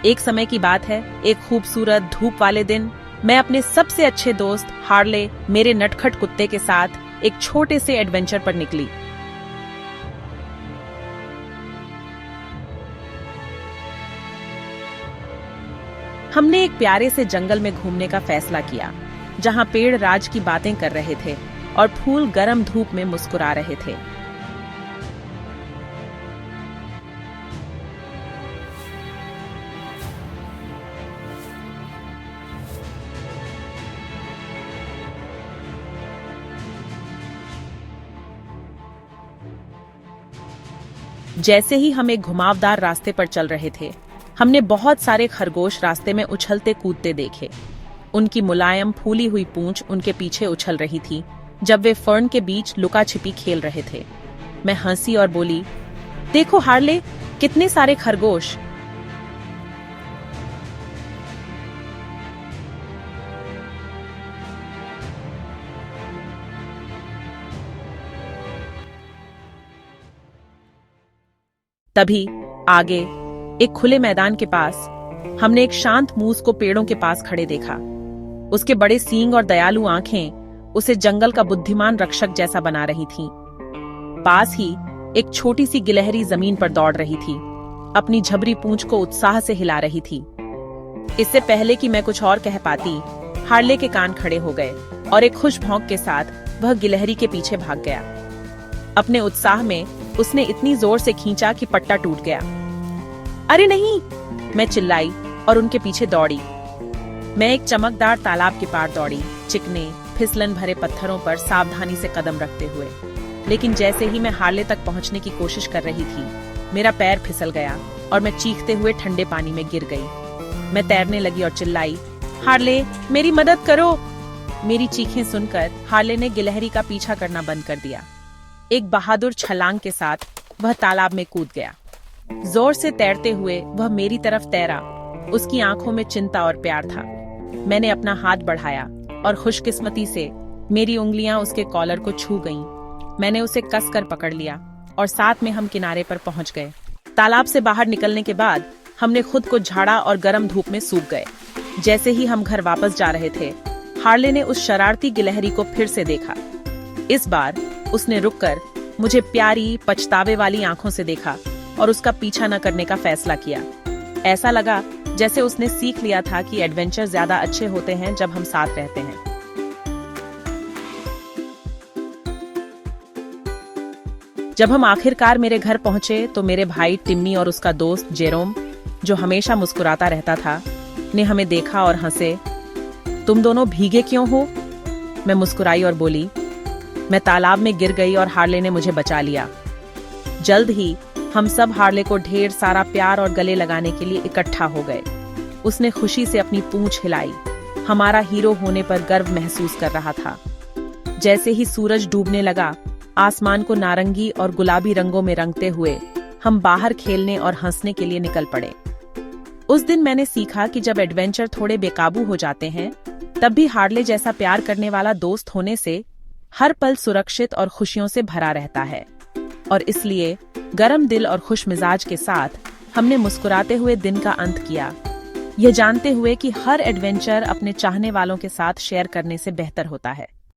एक समय की बात है, एक खूबसूरत धूप वाले दिन मैं अपने सबसे अच्छे दोस्त हार्ले, मेरे नटखट कुत्ते के साथ एक छोटे से एडवेंचर पर निकली। हमने एक प्यारे से जंगल में घूमने का फैसला किया, जहां पेड़ राज की बातें कर रहे थे और फूल गर्म धूप में मुस्कुरा रहे थे। जैसे ही हम एक घुमावदार रास्ते पर चल रहे थे, हमने बहुत सारे खरगोश रास्ते में उछलते कूदते देखे। उनकी मुलायम फूली हुई पूंछ उनके पीछे उछल रही थी जब वे फर्न के बीच लुका छिपी खेल रहे थे। मैं हंसी और बोली, देखो हार्ले, कितने सारे खरगोश। तभी आगे एक खुले मैदान के पास हमने एक शांत मूस को पेड़ों के पास खड़े देखा। उसके बड़े सींग और दयालु आंखें उसे जंगल का बुद्धिमान रक्षक जैसा बना रही थीं। पास ही एक छोटी सी गिलहरी जमीन पर दौड़ रही थी, अपनी झबरी पूंछ को उत्साह से हिला रही थी। इससे पहले कि मैं कुछ और कह पाती, हार्ले के कान खड़े हो गए और एक खुश भौंक के साथ वह गिलहरी के पीछे भाग गया। अपने उत्साह में उसने इतनी जोर से खींचा कि पट्टा टूट गया। अरे नहीं, मैं चिल्लाई और उनके पीछे दौड़ी। मैं एक चमकदार तालाब के पार दौड़ी, चिकने फिसलन भरे पत्थरों पर सावधानी से कदम रखते हुए। लेकिन जैसे ही मैं हार्ले तक पहुंचने की कोशिश कर रही थी, मेरा पैर फिसल गया और मैं चीखते हुए ठंडे पानी में गिर गई। मैं तैरने लगी और चिल्लाई, हार्ले, मेरी मदद करो। मेरी चीखें सुनकर हार्ले ने गिलहरी का पीछा करना बंद कर दिया। एक बहादुर छलांग के साथ वह तालाब में कूद गया। जोर से तैरते हुए वह मेरी तरफ तैरा। उसकी आंखों में चिंता और प्यार था। मैंने अपना हाथ बढ़ाया और खुशकिस्मती से मेरी उंगलियां उसके कॉलर को छू गईं। मैंने उसे कसकर पकड़ लिया और साथ में हम किनारे पर पहुंच गए। तालाब से बाहर निकलने के बाद हमने खुद को झाड़ा और गर्म धूप में सूख गए। जैसे ही हम घर वापस जा रहे थे, हार्ले ने उस शरारती गिलहरी को फिर से देखा। इस बार उसने रुककर मुझे प्यारी पछतावे वाली आंखों से देखा और उसका पीछा न करने का फैसला किया। ऐसा लगा जैसे उसने सीख लिया था कि एडवेंचर ज्यादा अच्छे होते हैं जब हम साथ रहते हैं। जब हम आखिरकार मेरे घर पहुंचे तो मेरे भाई टिम्मी और उसका दोस्त जेरोम, जो हमेशा मुस्कुराता रहता था, ने हमें देखा और हंसे। तुम दोनों भीगे क्यों हो? मैं मुस्कुराई और बोली, मैं तालाब में गिर गई और हार्ले ने मुझे बचा लिया। जल्द ही हम सब हार्ले को ढेर सारा प्यार और गले लगाने के लिए इकट्ठा हो गए। उसने खुशी से अपनी पूंछ हिलाई, हमारा हीरो होने पर गर्व महसूस कर रहा था। जैसे ही सूरज डूबने लगा, आसमान को नारंगी और गुलाबी रंगों में रंगते हुए हम बाहर खेलने और हंसने के लिए निकल पड़े। उस दिन मैंने सीखा कि जब एडवेंचर थोड़े बेकाबू हो जाते हैं, तब भी हार्ले जैसा प्यार करने वाला दोस्त होने से हर पल सुरक्षित और खुशियों से भरा रहता है। और इसलिए गरम दिल और खुश मिजाज के साथ हमने मुस्कुराते हुए दिन का अंत किया, यह जानते हुए कि हर एडवेंचर अपने चाहने वालों के साथ शेयर करने से बेहतर होता है।